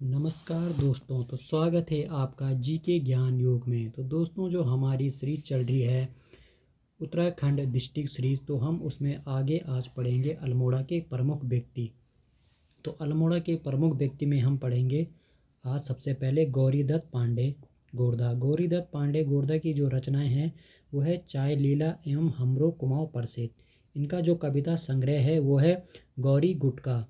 नमस्कार दोस्तों। तो स्वागत है आपका जीके ज्ञान योग में। तो दोस्तों, जो हमारी सीरीज चल रही है उत्तराखंड डिस्ट्रिक्ट सीरीज, तो हम उसमें आगे आज पढ़ेंगे अल्मोड़ा के प्रमुख व्यक्ति। तो अल्मोड़ा के प्रमुख व्यक्ति में हम पढ़ेंगे आज सबसे पहले गौरीदत्त पांडे गोरदा। गौरीदत्त पांडे गोरदा की जो रचनाएं हैं वो है चाय लीला एवं हमरो कुमाऊं परसेत। इनका जो कविता संग्रह है वो है गौरी गुटका।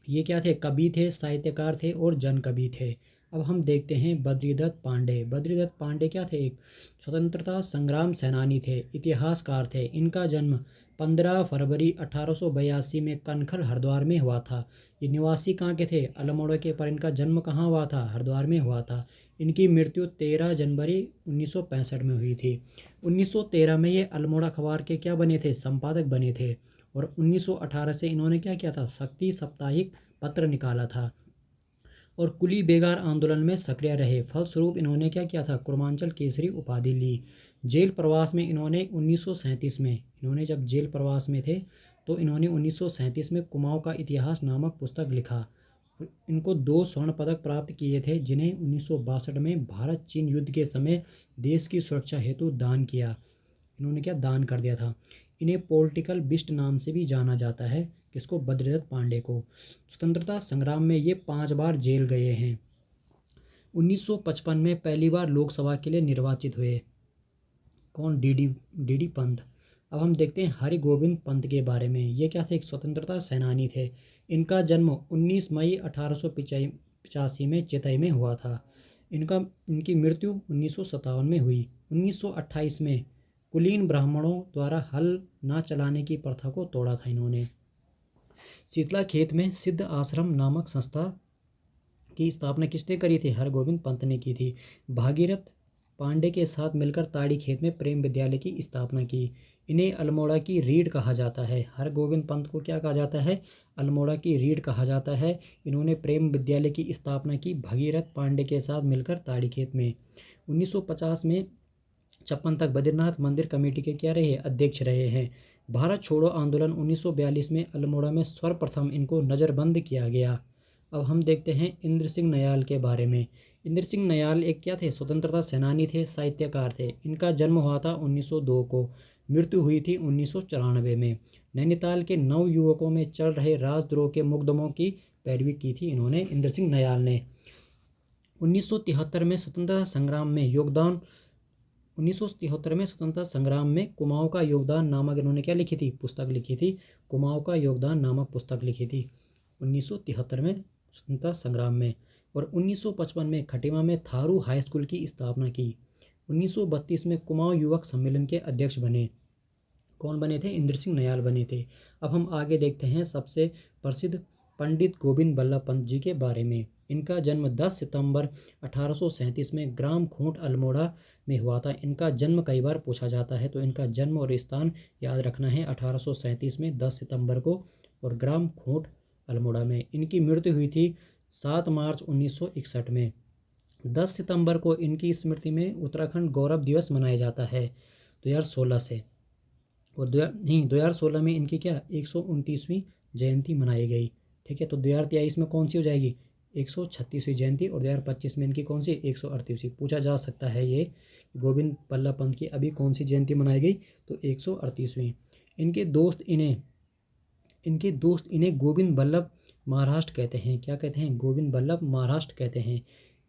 ये क्या थे? कवि थे, साहित्यकार थे और जन कवि थे। अब हम देखते हैं बद्रीदत्त पांडे। बद्रीदत्त पांडे क्या थे? एक स्वतंत्रता संग्राम सेनानी थे, इतिहासकार थे। इनका जन्म 15 फरवरी 1882 में कनखल हरिद्वार में हुआ था। ये निवासी कहाँ के थे? अल्मोड़ा के। पर इनका जन्म कहाँ हुआ था? हरिद्वार में हुआ था। इनकी मृत्यु 13 जनवरी 1965 में हुई थी। 1913 में ये अल्मोड़ा अखबार के क्या बने थे? संपादक बने थे। और 1918 से इन्होंने क्या किया था? शक्ति साप्ताहिक पत्र निकाला था और कुली बेगार आंदोलन में सक्रिय रहे। फलस्वरूप इन्होंने क्या किया था? कुर्मांचल केसरी उपाधि ली। जेल प्रवास में इन्होंने 1937 में, इन्होंने जब जेल प्रवास में थे तो इन्होंने 1937 में कुमाऊं का इतिहास नामक पुस्तक लिखा। इनको 2 स्वर्ण पदक प्राप्त किए थे, जिन्हें 1962 में भारत चीन युद्ध के समय देश की सुरक्षा हेतु दान किया। इन्होंने क्या दान कर दिया था। इन्हें पॉलिटिकल बिस्ट नाम से भी जाना जाता है। किसको? बद्रीदत्त पांडे को। स्वतंत्रता संग्राम में ये 5 बार जेल गए हैं। 1955 में पहली बार लोकसभा के लिए निर्वाचित हुए। कौन? डीडी पंत। अब हम देखते हैं हरि गोविंद पंत के बारे में। ये क्या थे? एक स्वतंत्रता सेनानी थे। इनका जन्म 19 मई 1885 में चेतई में हुआ था। इनकी मृत्यु 1957 में हुई। 1928 में कुलीन ब्राह्मणों द्वारा हल न चलाने की प्रथा को तोड़ा था इन्होंने। शीतला खेत में सिद्ध आश्रम नामक संस्था की स्थापना किसने करी थी? हरगोविंद पंत ने की थी। भागीरथ पांडे के साथ मिलकर ताड़ी खेत में प्रेम विद्यालय की स्थापना की। इन्हें अल्मोड़ा की रीढ़ कहा जाता है। हरगोविंद पंत को क्या कहा जाता है? अल्मोड़ा की रीढ़ कहा जाता है। इन्होंने प्रेम विद्यालय की स्थापना की भगीरथ पांडे के साथ मिलकर ताड़ी खेत में। 1950 में 56 तक बद्रीनाथ मंदिर कमेटी के क्या रहे? अध्यक्ष रहे हैं। भारत छोड़ो आंदोलन 1942 में अल्मोड़ा में सर्वप्रथम इनको नज़रबंद किया गया। अब हम देखते हैं इंद्र सिंह नयाल के बारे में। इंद्र सिंह नयाल एक क्या थे? स्वतंत्रता सेनानी थे, साहित्यकार थे। इनका जन्म हुआ था 1902 को। मृत्यु हुई थी 1994 में। नैनीताल के 9 युवकों में चल रहे राजद्रोह के मुकदमों की पैरवी की थी इन्होंने, इंद्र सिंह नयाल ने। 1973 में स्वतंत्रता संग्राम में योगदान 1973 में स्वतंत्रता संग्राम में कुमाऊं का योगदान नामक इन्होंने क्या लिखी थी? पुस्तक लिखी थी। कुमाऊं का योगदान नामक पुस्तक लिखी थी 1973 में स्वतंत्रता संग्राम में। और 1955 में खटीमा में थारू हाई स्कूल की स्थापना की। 1932 में कुमाऊं युवक सम्मेलन के अध्यक्ष बने। कौन बने थे? इंद्र सिंह नयाल बने थे। अब हम आगे देखते हैं सबसे प्रसिद्ध पंडित गोविंद बल्लभ पंत जी के बारे में। इनका जन्म 10 सितंबर 1837 में ग्राम खूंट अल्मोड़ा में हुआ था। इनका जन्म कई बार पूछा जाता है, तो इनका जन्म और स्थान याद रखना है। 1837 में 10 सितंबर को और ग्राम खूंट अल्मोड़ा में। इनकी मृत्यु हुई थी 7 मार्च 1961 में। 10 सितंबर को इनकी स्मृति में उत्तराखंड गौरव दिवस मनाया जाता है 2016 से। और 2016 में इनकी क्या 129वीं जयंती मनाई गई। ठीक है, तो 2023 में कौन सी हो जाएगी? 136वीं जयंती। और 2025 में इनकी कौन सी? 138वीं। पूछा जा सकता है ये गोविंद बल्लभ पंत की अभी कौन सी जयंती मनाई गई? तो 138वीं। इनके दोस्त इन्हें गोविंद बल्लभ महाराष्ट्र कहते हैं। क्या कहते हैं? गोविंद बल्लभ महाराष्ट्र कहते हैं।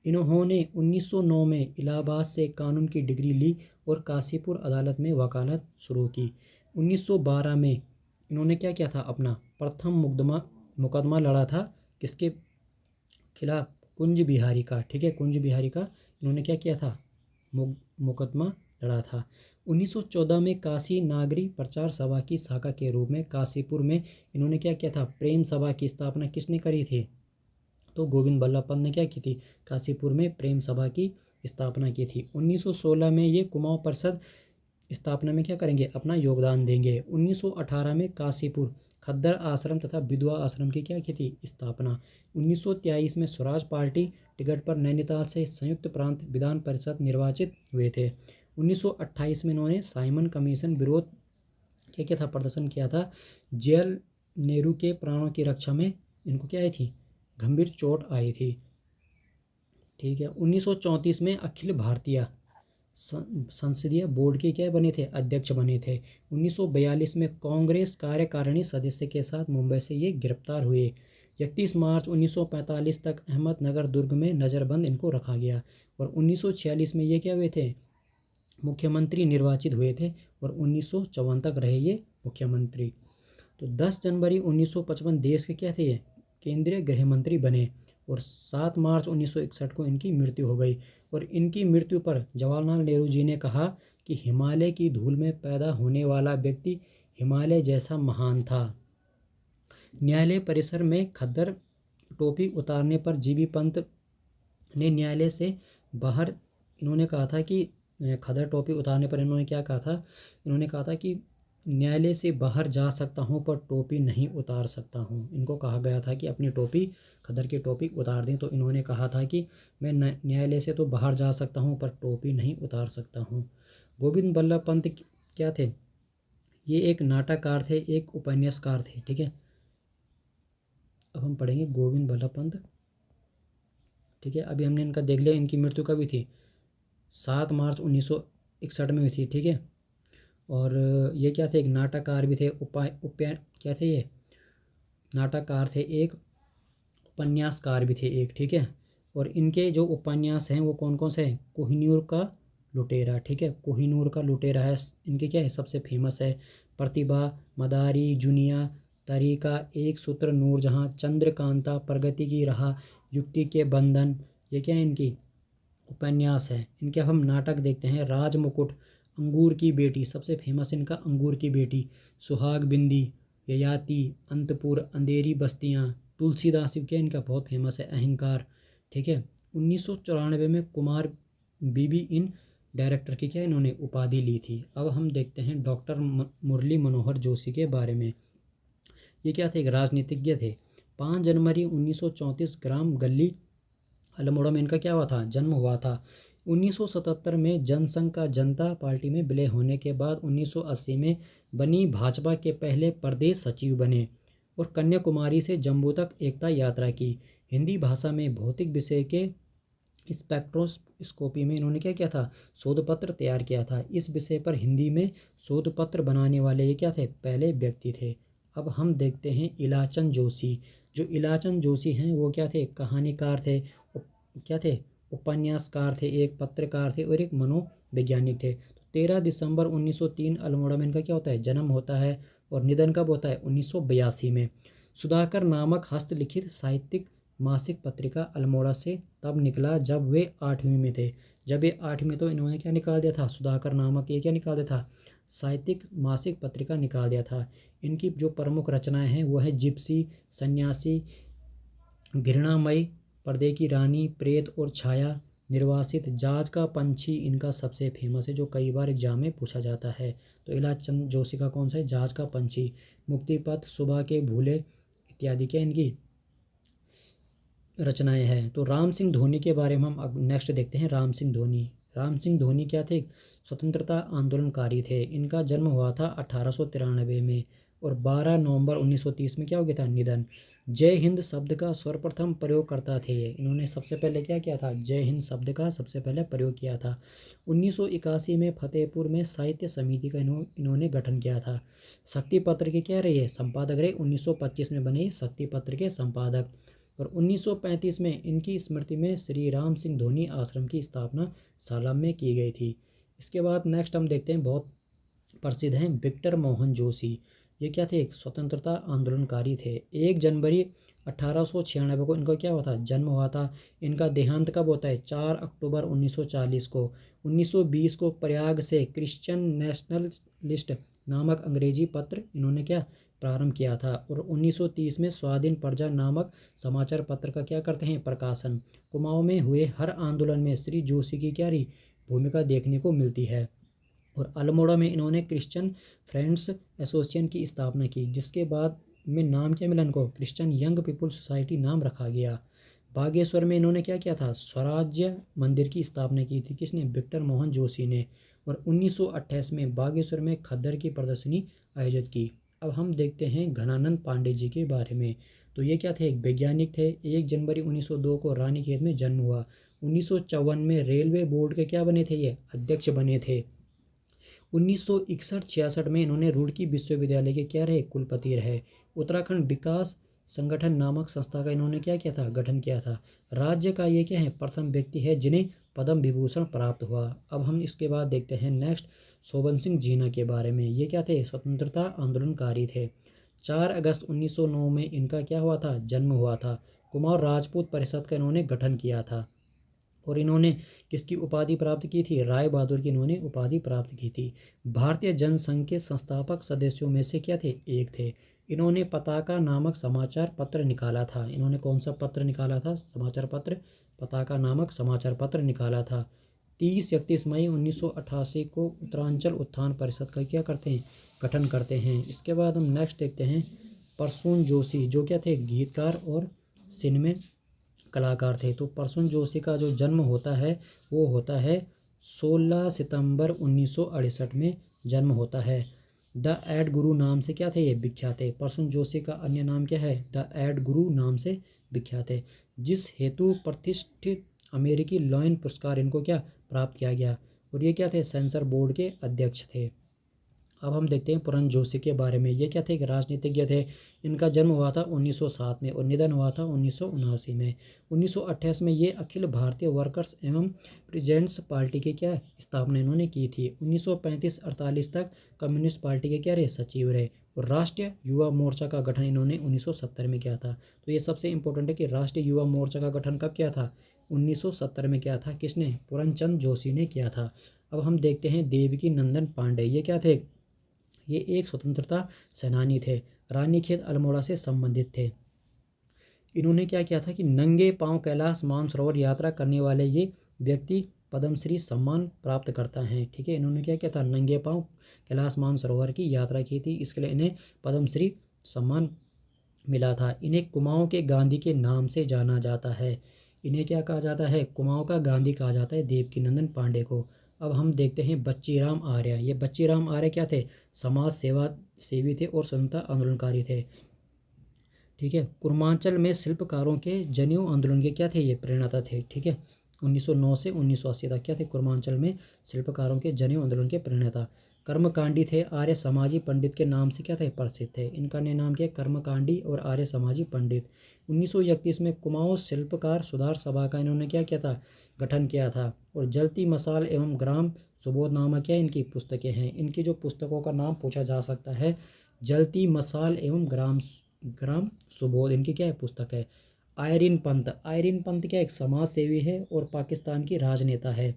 इन्होंने 1909 में इलाहाबाद से कानून की डिग्री ली और काशीपुर अदालत में वकालत शुरू की। 1912 में इन्होंने क्या किया था? अपना प्रथम मुकदमा लड़ा था। किसके खिलाफ? कुंज बिहारी का। ठीक है, कुंज बिहारी का इन्होंने क्या किया था? मुकदमा लड़ा था। 1914 में काशी नागरी प्रचार सभा की शाखा के रूप में काशीपुर में इन्होंने क्या किया था? प्रेम सभा की स्थापना किसने करी थी? तो गोविंद बल्लभ पंत ने क्या की थी? काशीपुर में प्रेम सभा की स्थापना की थी। 1916 में ये कुमाऊं परिषद स्थापना में क्या करेंगे? अपना योगदान देंगे। 1918 में काशीपुर खद्दर आश्रम तथा विधवा आश्रम की क्या की थी? स्थापना। 1923 में स्वराज पार्टी टिकट पर नैनीताल से संयुक्त प्रांत विधान परिषद निर्वाचित हुए थे। 1928 में इन्होंने साइमन कमीशन विरोध क्या किया था? प्रदर्शन किया था। जेएल नेहरू के प्राणों की रक्षा में इनको क्या आई थी? गंभीर चोट आई थी। ठीक है। 1934 में अखिल भारतीय संसदीय बोर्ड के क्या बने थे, अध्यक्ष बने थे। 1942 में कांग्रेस कार्यकारिणी सदस्य के साथ मुंबई से ये गिरफ्तार हुए। 31 मार्च 1945 तक अहमदनगर दुर्ग में नज़रबंद इनको रखा गया और 1946 में ये क्या हुए थे, मुख्यमंत्री निर्वाचित हुए थे और 1954 तक रहे ये मुख्यमंत्री। तो 10 जनवरी 1955 देश के क्या थे ये, केंद्रीय गृह मंत्री बने और 7 मार्च 1961 को इनकी मृत्यु हो गई। और इनकी मृत्यु पर जवाहरलाल नेहरू जी ने कहा कि हिमालय की धूल में पैदा होने वाला व्यक्ति हिमालय जैसा महान था। न्यायालय परिसर में खद्दर टोपी उतारने पर जीबी पंत ने न्यायालय से बाहर इन्होंने कहा था कि खद्दर टोपी उतारने पर इन्होंने क्या कहा था, इन्होंने कहा था कि न्यायालय से बाहर जा सकता हूं पर टोपी नहीं उतार सकता हूं। इनको कहा गया था कि अपनी टोपी, खद्दर की टोपी उतार दें, तो इन्होंने कहा था कि मैं न्यायालय से तो बाहर जा सकता हूं पर टोपी नहीं उतार सकता हूं। गोविंद बल्लभ पंत क्या थे, ये एक नाटककार थे, एक उपन्यासकार थे। ठीक है, अब हम पढ़ेंगे गोविंद बल्लभ पंत। ठीक है, अभी हमने इनका देख लिया, इनकी मृत्यु कभी थी, 7 मार्च 1961 में हुई थी। ठीक है, और ये क्या थे, एक नाटककार भी थे, क्या थे ये, नाटककार थे, एक उपन्यासकार भी थे एक। ठीक है, और इनके जो उपन्यास हैं वो कौन कौन से हैं, कोहिनूर का लुटेरा। ठीक है, कोहिनूर का लुटेरा है इनके क्या है, सबसे फेमस है। प्रतिभा, मदारी, जुनिया, तरीका, एक सूत्र, नूरजहां, चंद्रकांता, प्रगति की राह, युक्ति के बंधन, ये क्या है इनकी उपन्यास है। इनके अब हम नाटक देखते हैं। राजमुकुट, अंगूर की बेटी, सबसे फेमस इनका अंगूर की बेटी, सुहाग बिंदी, ययाति, अंतपुर, अंधेरी बस्तियाँ, तुलसीदास क्या इनका बहुत फेमस है, अहंकार। ठीक है, 1994 में कुमार बीबी इन डायरेक्टर की क्या इन्होंने उपाधि ली थी। अब हम देखते हैं डॉक्टर मुरली मनोहर जोशी के बारे में। ये क्या थे, एक राजनीतिज्ञ थे। 5 जनवरी 1934 ग्राम गली अल्मोड़ा में इनका क्या हुआ था, जन्म हुआ था। 1977 में जनसंघ का जनता पार्टी में विलय होने के बाद 1980 में बनी भाजपा के पहले प्रदेश सचिव बने और कन्याकुमारी से जम्मू तक एकता यात्रा की। हिंदी भाषा में भौतिक विषय के स्पेक्ट्रोस्कोपी में इन्होंने क्या किया था, शोध पत्र तैयार किया था। इस विषय पर हिंदी में शोध पत्र बनाने वाले ये क्या थे, पहले व्यक्ति थे। अब हम देखते हैं इलाचंद जोशी। जो इलाचंद जोशी हैं वो क्या थे, कहानीकार थे, क्या थे, उपन्यासकार थे, एक पत्रकार थे और एक मनोवैज्ञानिक थे। तो 13 दिसंबर 1903 अल्मोड़ा में इनका क्या होता है, जन्म होता है और निधन कब होता है, 1982 में। सुधाकर नामक हस्तलिखित साहित्यिक मासिक पत्रिका अल्मोड़ा से तब निकला जब वे 8वीं में थे। जब ये 8वीं में, तो इन्होंने क्या निकाल दिया था, सुधाकर नामक ये क्या निकाल दिया था, साहित्यिक मासिक पत्रिका निकाल दिया था। इनकी जो प्रमुख रचनाएं हैं वो है जिप्सी, सन्यासी, घृणामयी, पर्दे की रानी, प्रेत और छाया, निर्वासित, जाज का पंछी इनका सबसे फेमस है जो कई बार एग्जाम में पूछा जाता है। तो इलाचंद जोशी का कौन सा है, जाज का पंछी, मुक्तिपथ, सुबह के भूले इत्यादि क्या इनकी रचनाएं हैं। तो राम सिंह धोनी के बारे में हम अब नेक्स्ट देखते हैं। राम सिंह धोनी, राम सिंह धोनी क्या थे, स्वतंत्रता आंदोलनकारी थे। इनका जन्म हुआ था 1893 में और 12 नवंबर 1930 में क्या हो गया था, निधन। जय हिंद शब्द का सर्वप्रथम प्रयोग करता थे ये, इन्होंने सबसे पहले क्या किया था, जय हिंद शब्द का सबसे पहले प्रयोग किया था। 1981 में फतेहपुर में साहित्य समिति का इन्होंने गठन किया था। शक्ति पत्र के क्या रहे, संपादक रहे। 1925 में बने शक्ति पत्र के संपादक और 1935 में इनकी स्मृति में श्री राम सिंह धोनी आश्रम की स्थापना सालाम में की गई थी। इसके बाद नेक्स्ट हम देखते हैं, बहुत प्रसिद्ध हैं विक्टर मोहन जोशी। ये क्या थे, एक स्वतंत्रता आंदोलनकारी थे। 1 जनवरी 1896 को इनका क्या हुआ था, जन्म हुआ था। इनका देहांत कब होता है, 4 अक्टूबर 1940 को। 1920 को प्रयाग से क्रिश्चियन नेशनलिस्ट नामक अंग्रेजी पत्र इन्होंने क्या प्रारंभ किया था और 1930 में स्वाधीन प्रजा नामक समाचार पत्र का क्या करते हैं, प्रकाशन। कुमाऊं में हुए हर आंदोलन में श्री जोशी की क्या रही भूमिका देखने को मिलती है। और अल्मोड़ा में इन्होंने क्रिश्चियन फ्रेंड्स एसोसिएशन की स्थापना की, जिसके बाद में नाम क्या मिला इनको, क्रिश्चियन यंग पीपुल सोसाइटी नाम रखा गया। बागेश्वर में इन्होंने क्या किया था, स्वराज्य मंदिर की स्थापना की थी, किसने, विक्टर मोहन जोशी ने। और 1928 में बागेश्वर में खद्दर की प्रदर्शनी आयोजित की। अब हम देखते हैं घनानंद पांडे जी के बारे में। तो ये क्या थे, एक वैज्ञानिक थे। 1 जनवरी 1902 को रानीखेत में जन्म हुआ। 1954 में रेलवे बोर्ड के क्या बने थे, ये अध्यक्ष बने थे। 1961-66 में इन्होंने रुड़की विश्वविद्यालय के क्या रहे, कुलपति रहे। उत्तराखंड विकास संगठन नामक संस्था का इन्होंने क्या किया था, गठन किया था। राज्य का ये क्या है, प्रथम व्यक्ति है जिन्हें पद्म विभूषण प्राप्त हुआ। अब हम इसके बाद देखते हैं नेक्स्ट शोभन सिंह जीना के बारे में। ये क्या थे, स्वतंत्रता आंदोलनकारी थे। 4 अगस्त 1909 में इनका क्या हुआ था, जन्म हुआ था। कुमार राजपूत परिषद का इन्होंने गठन किया था और इन्होंने किसकी उपाधि प्राप्त की थी, राय बहादुर की इन्होंने उपाधि प्राप्त की थी। भारतीय जनसंघ के संस्थापक सदस्यों में से क्या थे, एक थे। इन्होंने पताका नामक समाचार पत्र निकाला था। इन्होंने कौन सा पत्र निकाला था, समाचार पत्र, पताका नामक समाचार पत्र निकाला था। 30-31 मई 1988 को उत्तरांचल उत्थान परिषद का क्या करते हैं, गठन करते हैं। इसके बाद हम नेक्स्ट देखते हैं प्रसून जोशी, जो क्या थे, गीतकार और सिनेमा कलाकार थे। तो प्रसून जोशी का जो जन्म होता है वो होता है 16 सितंबर 1968 में जन्म होता है। द एड गुरु नाम से क्या थे, ये विख्यात है। प्रसून जोशी का अन्य नाम क्या है, द एड गुरु नाम से विख्यात है, जिस हेतु प्रतिष्ठित अमेरिकी लॉयन पुरस्कार इनको क्या प्राप्त किया गया। और ये क्या थे, सेंसर बोर्ड के अध्यक्ष थे। अब हम देखते हैं पुरन जोशी के बारे में। ये क्या थे, एक राजनीतिज्ञ थे। इनका जन्म हुआ था 1907 में और निधन हुआ था 1979 में। 1928 में ये अखिल भारतीय वर्कर्स एवं प्रेजेंट्स पार्टी की क्या स्थापना इन्होंने की थी। 1935-48 तक कम्युनिस्ट पार्टी के क्या रहे, सचिव रहे। और राष्ट्रीय युवा मोर्चा का गठन इन्होंने 1970 में किया था। तो ये सबसे इंपॉर्टेंट है कि राष्ट्रीय युवा मोर्चा का गठन कब किया था, 1970 में किया था। किसने, पुरनचंद जोशी ने किया था। अब हम देखते हैं देवकी नंदन पांडे। ये क्या थे, ये एक स्वतंत्रता सेनानी थे, रानीखेत अल्मोड़ा से संबंधित थे। इन्होंने क्या किया था कि नंगे पांव कैलाश मानसरोवर यात्रा करने वाले ये व्यक्ति पद्मश्री सम्मान प्राप्त करता है। ठीक है, इन्होंने क्या किया था, नंगे पांव कैलाश मानसरोवर की यात्रा की थी, इसके लिए इन्हें पद्मश्री सम्मान मिला था। इन्हें कुमाऊं के गांधी के नाम से जाना जाता है। इन्हें क्या कहा जाता है, कुमाऊं का गांधी कहा जाता है देवकीनंदन पांडे को। अब हम देखते हैं बच्चीराम आर्य। ये बच्चीराम आर्य क्या थे, समाज सेवा सेवी थे और स्वतंत्रता आंदोलनकारी थे। ठीक है, कुर्मांचल में शिल्पकारों के जनेऊ आंदोलन के क्या थे, ये प्रेरणाता थे। ठीक है, 1909 से 1980 तक क्या थे, कुर्मांचल में शिल्पकारों के जनेऊ आंदोलन के प्रेरणाता। कर्मकांडी थे, आर्य समाजी पंडित के नाम से क्या थे, प्रसिद्ध थे। इनका नया नाम क्या है, कर्मकांडी और आर्य समाजी पंडित। 1931 में कुमाऊं शिल्पकार सुधार सभा का इन्होंने क्या किया था, गठन किया था। और जलती मसाल एवं ग्राम सुबोध नामक क्या इनकी पुस्तकें हैं। इनकी जो पुस्तकों का नाम पूछा जा सकता है, जलती मसाल एवं ग्राम ग्राम सुबोध, इनकी क्या है पुस्तक है। आयरीन पंत, आयरीन पंत क्या एक समाज सेवी है और पाकिस्तान की राजनेता है।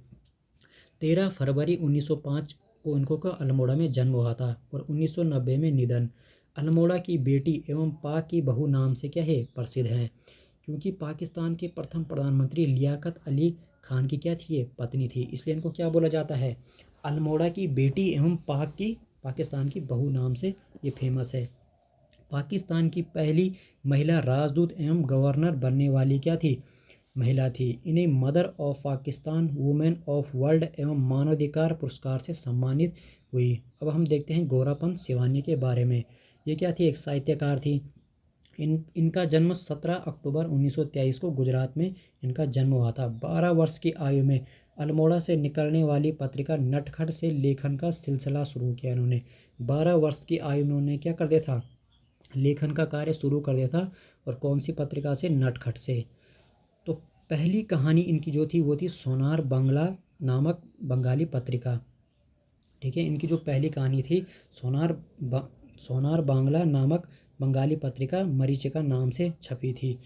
13 फरवरी 1905 को इनको का अल्मोड़ा में जन्म हुआ था और 1990 में निधन। अल्मोड़ा की बेटी एवं पाक की बहू नाम से क्या है, प्रसिद्ध हैं, क्योंकि पाकिस्तान के प्रथम प्रधानमंत्री लियाकत अली खान की क्या थी, ये पत्नी थी, इसलिए इनको क्या बोला जाता है, अल्मोड़ा की बेटी एवं पाक की पाकिस्तान की बहू नाम से ये फेमस है। पाकिस्तान की पहली महिला राजदूत एवं गवर्नर बनने वाली क्या थी, महिला थी। इन्हें mother of Pakistan, women of world एवं मानवाधिकार पुरस्कार से सम्मानित हुई। अब हम देखते हैं गोरापंत सिवानी के बारे में। ये क्या थी, एक साहित्यकार थी। इनका जन्म 17 अक्टूबर 1923 को गुजरात में इनका जन्म हुआ था। 12 वर्ष की आयु में अल्मोड़ा से निकलने वाली पत्रिका नटखट से लेखन का सिलसिला शुरू किया इन्होंने। 12 वर्ष की आयु में उन्होंने क्या कर दिया था, लेखन का कार्य शुरू कर दिया था। और कौन सी पत्रिका से, नटखट से। तो पहली कहानी इनकी जो थी वो थी सोनार बांग्ला नामक बंगाली पत्रिका। ठीक है, इनकी जो पहली कहानी थी सोनार बांग्ला नामक बंगाली पत्रिका मरीचिका नाम से छपी थी।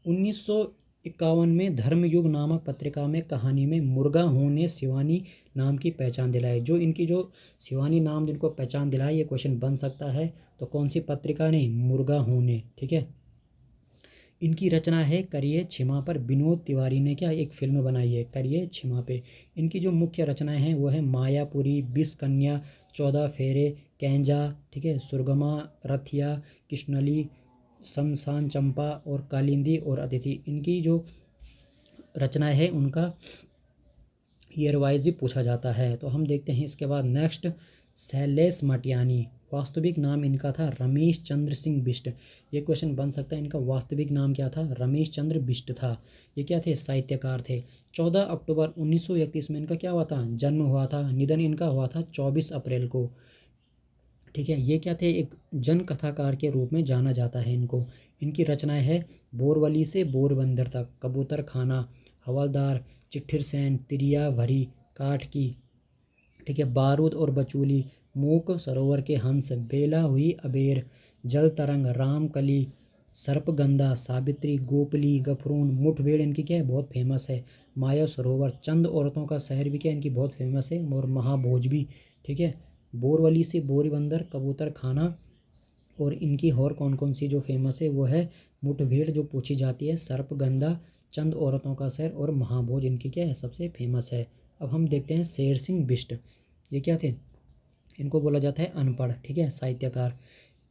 1951 में धर्मयुग नामक पत्रिका में कहानी में मुर्गा हूँ ने शिवानी नाम की पहचान दिलाई। जो इनकी जो शिवानी नाम जिनको पहचान दिलाई, ये क्वेश्चन बन सकता है। तो कौन सी पत्रिका ने, मुर्गा हूँ ने। ठीक है, इनकी रचना है करिए छिमा पर। विनोद तिवारी ने क्या एक फिल्म बनाई है करिए छिमा पे। इनकी जो मुख्य रचनाएं हैं वो है मायापुरी, 20 कन्या, 14 फेरे, कैंजा, ठीक है, सुरगमा, रथिया, कृष्णली, शमशान चंपा और कालिंदी और अतिथि। इनकी जो रचनाएं है उनका ईयर वाइज भी पूछा जाता है। तो हम देखते हैं इसके बाद नेक्स्ट शैलेश मटियानी। वास्तविक नाम इनका था रमेश चंद्र सिंह बिष्ट। ये क्वेश्चन बन सकता है, इनका वास्तविक नाम क्या था? रमेश चंद्र बिष्ट था। ये क्या थे? साहित्यकार थे। 14 अक्टूबर 1931 में इनका क्या हुआ था? जन्म हुआ था। निधन इनका हुआ था 24 अप्रैल को। ठीक है, ये क्या थे? एक जन कथाकार के रूप में जाना जाता है इनको। इनकी रचनाएं है बोरवली से बोरबंदर तक, कबूतर खाना, हवलदार, चिट्ठिर सेन, तिरिया भरी काठ की, ठीक है, बारूद और बचूली, मूक सरोवर के हंस, बेला हुई अबेर, जल तरंग, रामकली, सर्पगंधा, सावित्री, गोपली, गफरून, मुठभेड़ इनकी क्या है? बहुत फेमस है। माया सरोवर, चंद औरतों का शहर भी क्या इनकी बहुत फेमस है, और महाभोज भी। ठीक है, बोरवली से बोरीबंदर, कबूतर खाना, और इनकी और कौन कौन सी जो फेमस है वो है मुठभेड़ जो पूछी जाती है, सर्पगंधा, चंद औरतों का शहर और महाभोज इनकी क्या है? सबसे फेमस है। अब हम देखते हैं शेर सिंह बिष्ट। ये क्या थे? इनको बोला जाता है अनपढ़। ठीक है, साहित्यकार।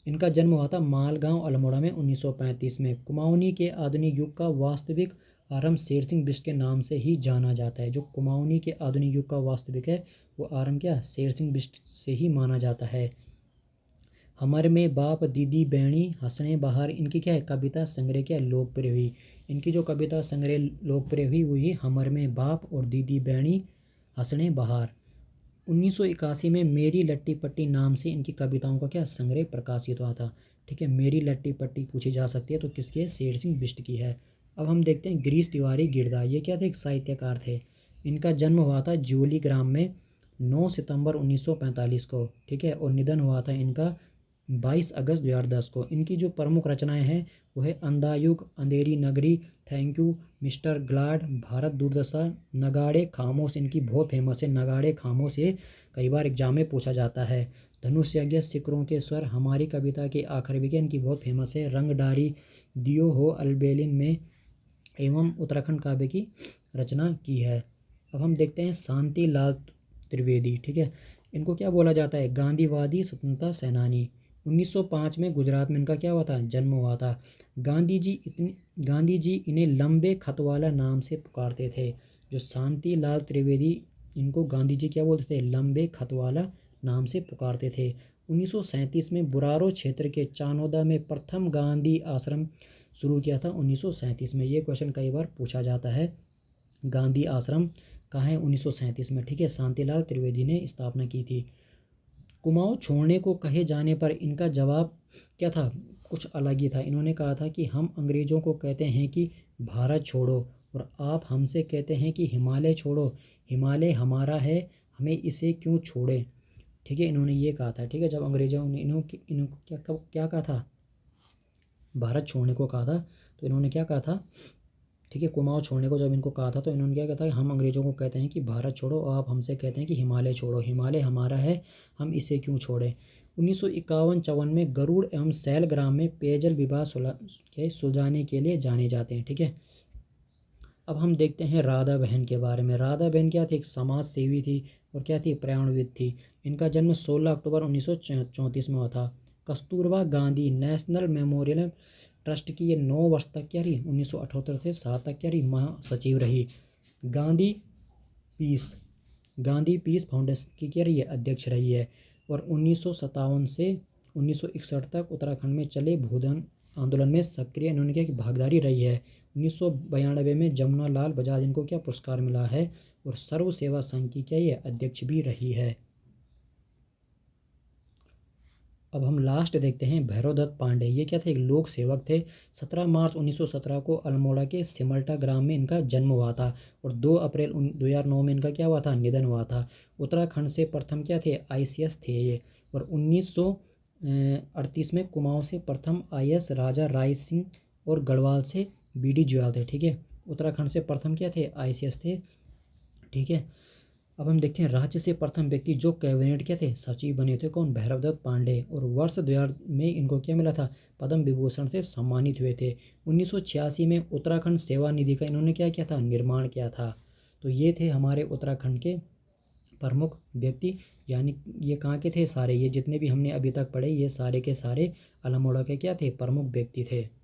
इनका जन्म हुआ था मालगांव अल्मोड़ा में 1935 में। कुमाऊनी के आधुनिक युग का वास्तविक आरंभ शेर सिंह बिष्ट के नाम से ही जाना जाता है। जो कुमाऊनी के आधुनिक युग का वास्तविक है वो आरंभ क्या? शेर सिंह बिष्ट से ही माना जाता है। हमर में बाप दीदी बैणी हंसने बहार इनकी क्या है? कविता संग्रह क्या लोकप्रिय हुई? इनकी जो कविता संग्रह लोकप्रिय हुई वही हमर में बाप और दीदी बैणी हंसने बहार। 1981 में मेरी लट्टी पट्टी नाम से इनकी कविताओं का क्या संग्रह प्रकाशित हुआ था। ठीक है, मेरी लट्टी पट्टी पूछी जा सकती है तो किसकी है? शेर सिंह बिष्ट की है। अब हम देखते हैं गिरीश तिवारी गिरदा। ये क्या थे? एक साहित्यकार थे। इनका जन्म हुआ था ज्योली ग्राम में 9 सितंबर 1945 को। ठीक है, और निधन हुआ था इनका 22 अगस्त 2010 को। इनकी जो प्रमुख रचनाएं हैं वो है अंधायुग, अंधेरी नगरी, thank you, mister glad, Bharat दुर्दशा, नगाड़े खामोश इनकी बहुत फेमस है। नगाड़े खामोश ये कई बार एग्जाम में पूछा जाता है। धनुष यज्ञ, शिखरों के स्वर, हमारी कविता के आखिर भी इनकी बहुत फेमस है। रंगडारी, दियो हो अल्बेलिन में एवं उत्तराखंड काव्य की रचना की है। अब हम देखते हैं शांति लाल त्रिवेदी। ठीक है, इनको क्या बोला जाता है? गांधीवादी स्वतंत्रता सेनानी। 1905 में गुजरात में इनका क्या हुआ था? जन्म हुआ था। गांधी जी इन्हें लंबे खत वाला नाम से पुकारते थे। जो शांति लाल त्रिवेदी, इनको गांधी जी क्या बोलते थे? लंबे खत वाला नाम से पुकारते थे। 1937 में बुरारो क्षेत्र के चानोदा में प्रथम गांधी आश्रम शुरू किया था 1937 में। ये क्वेश्चन कई बार पूछा जाता है। गांधी आश्रम कहाँ है? 1937 में। ठीक है, शांतिलाल त्रिवेदी ने स्थापना की थी। कुमाऊं छोड़ने को कहे जाने पर इनका जवाब क्या था? कुछ अलग ही था। इन्होंने कहा था कि हम अंग्रेज़ों को कहते हैं कि भारत छोड़ो और आप हमसे कहते हैं कि हिमालय छोड़ो। हिमालय हमारा है, हमें इसे क्यों छोड़े? ठीक है, इन्होंने ये कहा था। ठीक है, जब अंग्रेज़ों ने इन्होंने क्या कहा था? भारत छोड़ने को कहा था, तो इन्होंने क्या कहा था? ठीक है, कुमाऊं छोड़ने को जब इनको कहा था तो इन्होंने क्या कहा था? हम अंग्रेज़ों को कहते हैं कि भारत छोड़ो और आप हमसे कहते हैं कि हिमालय छोड़ो। हिमालय हमारा है, हम इसे क्यों छोड़ें? 1951-54 में गरुड़ एवं सैलग्राम में पेयजल विवाद सुलझाने के लिए जाने जाते हैं। ठीक है, अब हम देखते हैं राधा बहन के बारे में। राधा बहन क्या थी? एक समाज सेवी थी और क्या थी? पर्यावरणविद थी। इनका जन्म 16 अक्टूबर 1934 में हुआ था। Kasturba Gandhi national memorial trust की ये 9 वर्ष तक क्या रही? 1978 से 7 तक क्या रही? महासचिव रही। गांधी पीस फाउंडेशन की क्या रही है? अध्यक्ष रही है। और 1957 से 1961 तक उत्तराखंड में चले भूदान आंदोलन में सक्रिय इन्होंने क्या की भागीदारी रही है। 1992 में जमुना लाल बजाज इनको क्या पुरस्कार मिला है, और सर्व सेवा संघ की क्या ये अध्यक्ष भी रही है। अब हम लास्ट देखते हैं भैरव दत्त पांडे। ये क्या थे? एक लोक सेवक थे। 17 मार्च 1917 को अल्मोड़ा के सिमल्टा ग्राम में इनका जन्म हुआ था और 2 अप्रैल 2009 में इनका क्या हुआ था? निधन हुआ था। उत्तराखंड से प्रथम क्या थे? ICS थे ये। और 1938 में कुमाऊं से प्रथम IS राजा राय सिंह और गढ़वाल से BD जुयाल थे। ठीक है, उत्तराखंड से प्रथम क्या थे? ICS थे। ठीक है, अब हम देखते हैं राज्य से प्रथम व्यक्ति जो कैबिनेट के थे सचिव बने थे। कौन? भैरवदत्त पांडे। और वर्ष 2000 में इनको क्या मिला था? पद्म विभूषण से सम्मानित हुए थे। 1986 में उत्तराखंड सेवा निधि का इन्होंने क्या किया था? निर्माण किया था। तो ये थे हमारे उत्तराखंड के प्रमुख व्यक्ति। यानी ये कहाँ के थे सारे? ये जितने भी हमने अभी तक पढ़े ये सारे के सारे अल्मोड़ा के क्या थे? प्रमुख व्यक्ति थे।